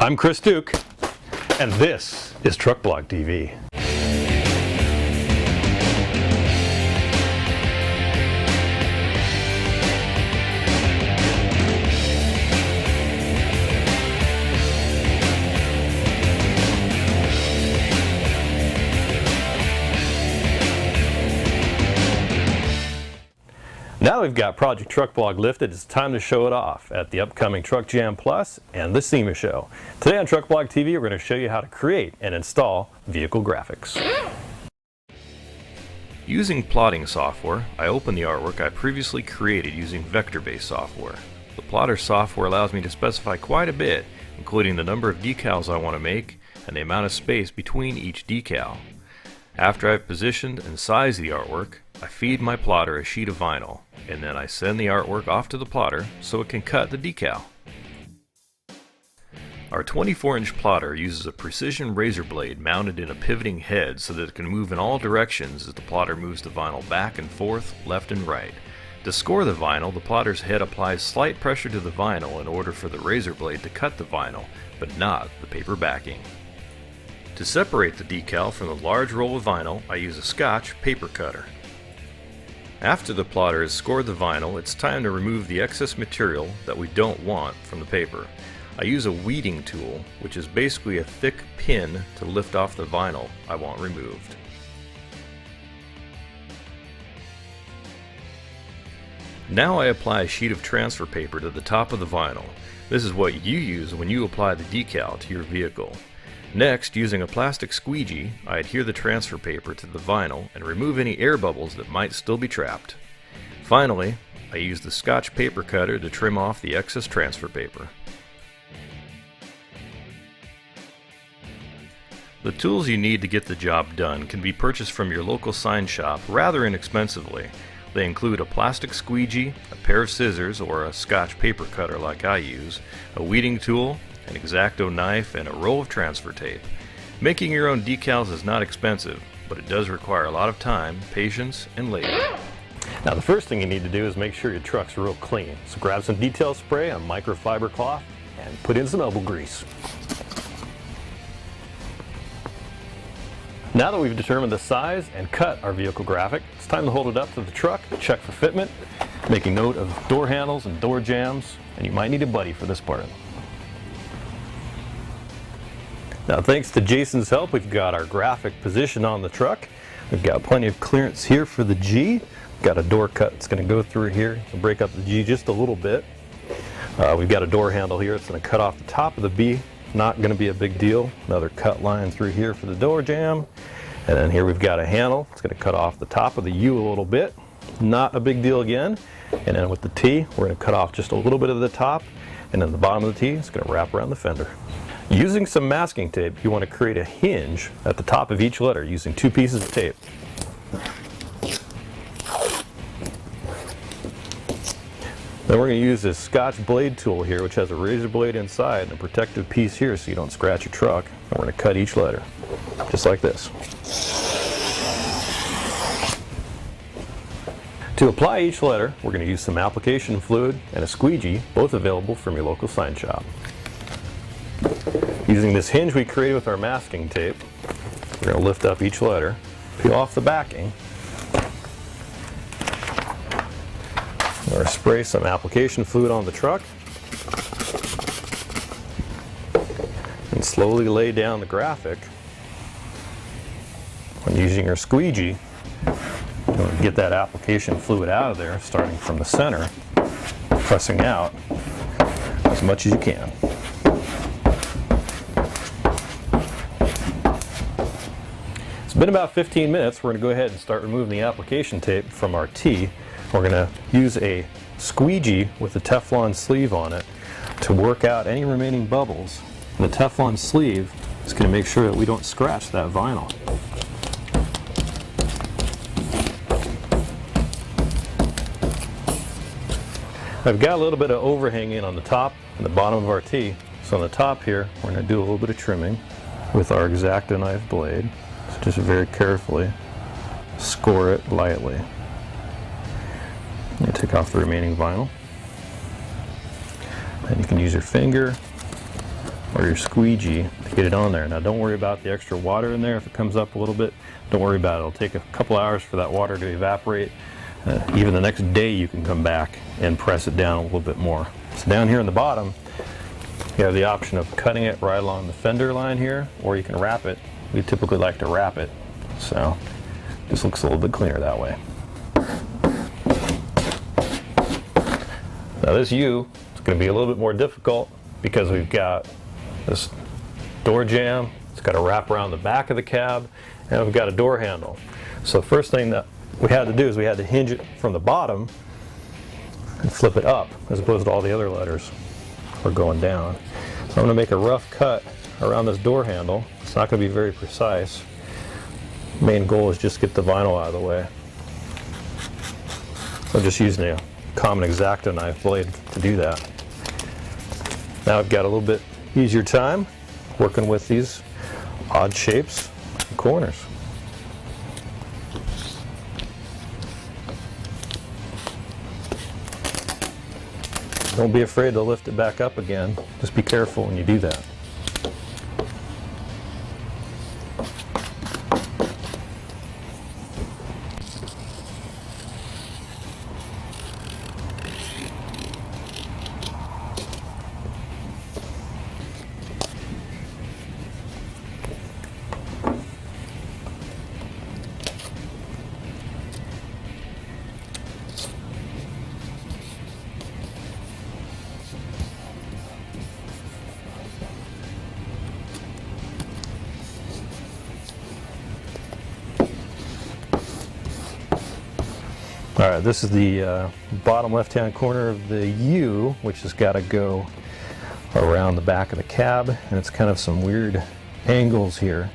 I'm Chris Duke, and this is Truck Blog TV. Now we've got Project Truck Blog lifted, it's time to show it off at the upcoming Truck Jam Plus and the SEMA show. Today on Truck Blog TV, we're going to show you how to create and install vehicle graphics. Using plotting software, I open the artwork I previously created using vector-based software. The plotter software allows me to specify quite a bit, including the number of decals I want to make and the amount of space between each decal. After I've positioned and sized the artwork, I feed my plotter a sheet of vinyl, and then I send the artwork off to the plotter so it can cut the decal. Our 24-inch plotter uses a precision razor blade mounted in a pivoting head so that it can move in all directions as the plotter moves the vinyl back and forth, left and right. To score the vinyl, the plotter's head applies slight pressure to the vinyl in order for the razor blade to cut the vinyl, but not the paper backing. To separate the decal from the large roll of vinyl, I use a Scotch paper cutter. After the plotter has scored the vinyl, it's time to remove the excess material that we don't want from the paper. I use a weeding tool, which is basically a thick pin to lift off the vinyl I want removed. Now I apply a sheet of transfer paper to the top of the vinyl. This is what you use when you apply the decal to your vehicle. Next, using a plastic squeegee, I adhere the transfer paper to the vinyl and remove any air bubbles that might still be trapped. Finally, I use the Scotch paper cutter to trim off the excess transfer paper. The tools you need to get the job done can be purchased from your local sign shop rather inexpensively. They include a plastic squeegee, a pair of scissors or a Scotch paper cutter like I use, a weeding tool, an X-Acto knife, and a roll of transfer tape. Making your own decals is not expensive, but it does require a lot of time, patience, and labor. Now the first thing you need to do is make sure your truck's real clean. So grab some detail spray on microfiber cloth and put in some elbow grease. Now that we've determined the size and cut our vehicle graphic, it's time to hold it up to the truck, check for fitment, making note of door handles and door jambs, and you might need a buddy for this part. Now thanks to Jason's help, we've got our graphic positioned on the truck. We've got plenty of clearance here for the G. We've got a door cut that's going to go through here to break up the G just a little bit. We've got a door handle here that's going to cut off the top of the B. Not going to be a big deal. Another cut line through here for the door jamb. And then here we've got a handle. It's going to cut off the top of the U a little bit. Not a big deal again. And then with the T, we're going to cut off just a little bit of the top. And then the bottom of the T is going to wrap around the fender. Using some masking tape, you want to create a hinge at the top of each letter using two pieces of tape. Then we're going to use this Scotch blade tool here, which has a razor blade inside and a protective piece here so you don't scratch your truck. And we're going to cut each letter, just like this. To apply each letter, we're going to use some application fluid and a squeegee, both available from your local sign shop. Using this hinge we created with our masking tape, we're going to lift up each letter, peel off the backing, or spray some application fluid on the truck, and slowly lay down the graphic. When using your squeegee, you want to get that application fluid out of there, starting from the center, pressing out as much as you can. It's been about 15 minutes. We're going to go ahead and start removing the application tape from our T. We're going to use a squeegee with a Teflon sleeve on it to work out any remaining bubbles. And the Teflon sleeve is going to make sure that we don't scratch that vinyl. I've got a little bit of overhanging on the top and the bottom of our T. So on the top here, we're going to do a little bit of trimming with our X-Acto knife blade. So just very carefully score it lightly. You take off the remaining vinyl. And you can use your finger or your squeegee to get it on there. Now don't worry about the extra water in there. If it comes up a little bit, don't worry about it. It'll take a couple hours for that water to evaporate. Even the next day you can come back and press it down a little bit more. So down here in the bottom, you have the option of cutting it right along the fender line here, or you can wrap it. We typically like to wrap it, so this looks a little bit cleaner that way. Now this U is going to be a little bit more difficult because we've got this door jamb, it's got to wrap around the back of the cab, and we've got a door handle. So the first thing that we had to do is we had to hinge it from the bottom and flip it up, as opposed to all the other letters were going down. So I'm going to make a rough cut around this door handle. It's not going to be very precise. Main goal is just get the vinyl out of the way. So I'm just using a common X-Acto knife blade to do that. Now I've got a little bit easier time working with these odd shapes and corners. Don't be afraid to lift it back up again. Just be careful when you do that. All right, this is the bottom left-hand corner of the U, which has got to go around the back of the cab, and it's kind of some weird angles here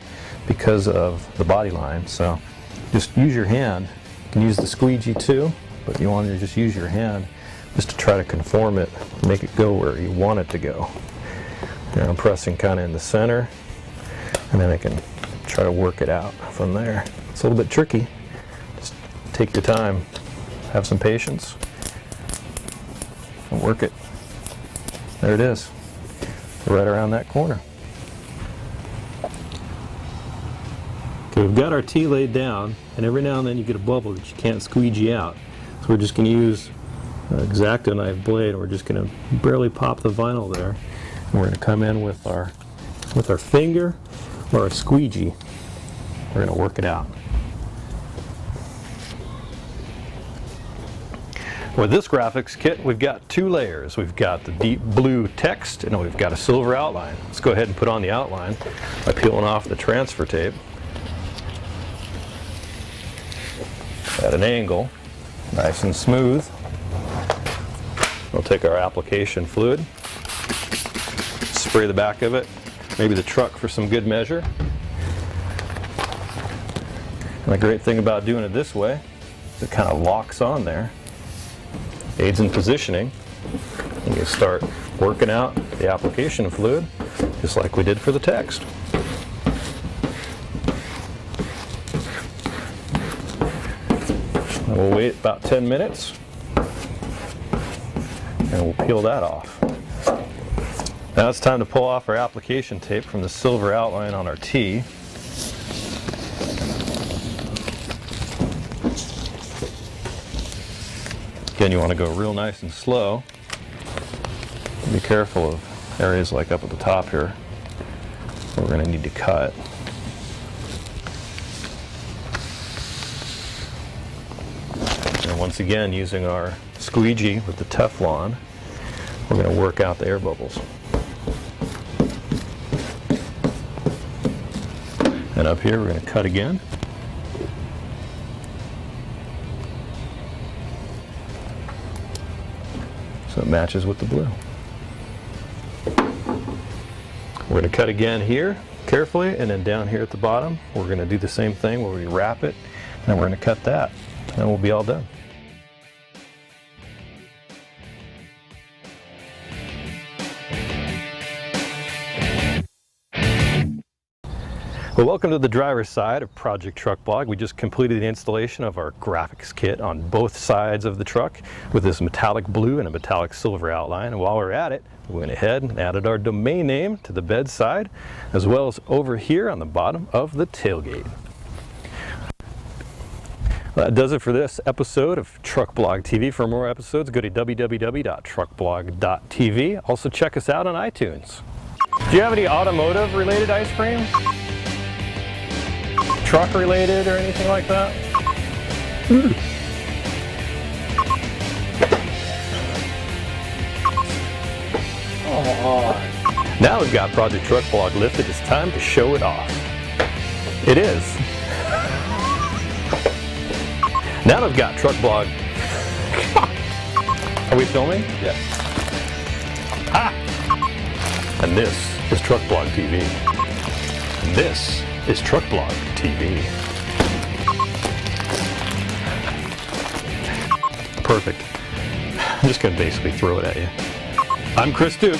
because of the body line. So just use your hand. You can use the squeegee too, but you want to just use your hand just to try to conform it, make it go where you want it to go. And I'm pressing kind of in the center, and then I can try to work it out from there. It's a little bit tricky. Just take your time. Have some patience and work it. There it is, right around that corner. Okay, we've got our T laid down, and every now and then you get a bubble that you can't squeegee out. So we're just going to use an X-Acto knife blade, and we're just going to barely pop the vinyl there. And we're going to come in with our finger or a squeegee. We're going to work it out. With this graphics kit, we've got two layers. We've got the deep blue text, and we've got a silver outline. Let's go ahead and put on the outline by peeling off the transfer tape at an angle, nice and smooth. We'll take our application fluid, spray the back of it, maybe the truck for some good measure. And the great thing about doing it this way is it kind of locks on there. Aids in positioning, and you start working out the application fluid just like we did for the text. And we'll wait about 10 minutes and we'll peel that off. Now it's time to pull off our application tape from the silver outline on our T. Again, you want to go real nice and slow. Be careful of areas like up at the top here where we're going to need to cut. And once again, using our squeegee with the Teflon, we're going to work out the air bubbles. And up here, we're going to cut again. So it matches with the blue. We're going to cut again here carefully, and then down here at the bottom we're going to do the same thing where we wrap it, and we're going to cut that, and we'll be all done. Well, welcome to the driver's side of Project Truck Blog. We just completed the installation of our graphics kit on both sides of the truck with this metallic blue and a metallic silver outline. And while we're at it, we went ahead and added our domain name to the bed side, as well as over here on the bottom of the tailgate. That does it for this episode of Truck Blog TV. For more episodes, go to www.truckblog.tv. Also check us out on iTunes. Do you have any automotive related ice cream? Truck related or anything like that? Oh. Now we've got Project Truck Blog lifted, it's time to show it off. It is. Now that we've got Truck Blog. Are we filming? Yeah. Ah! And this is Truck Blog TV. And this is Truck Blog TV. Perfect. I'm just going to basically throw it at you. I'm Chris Duke.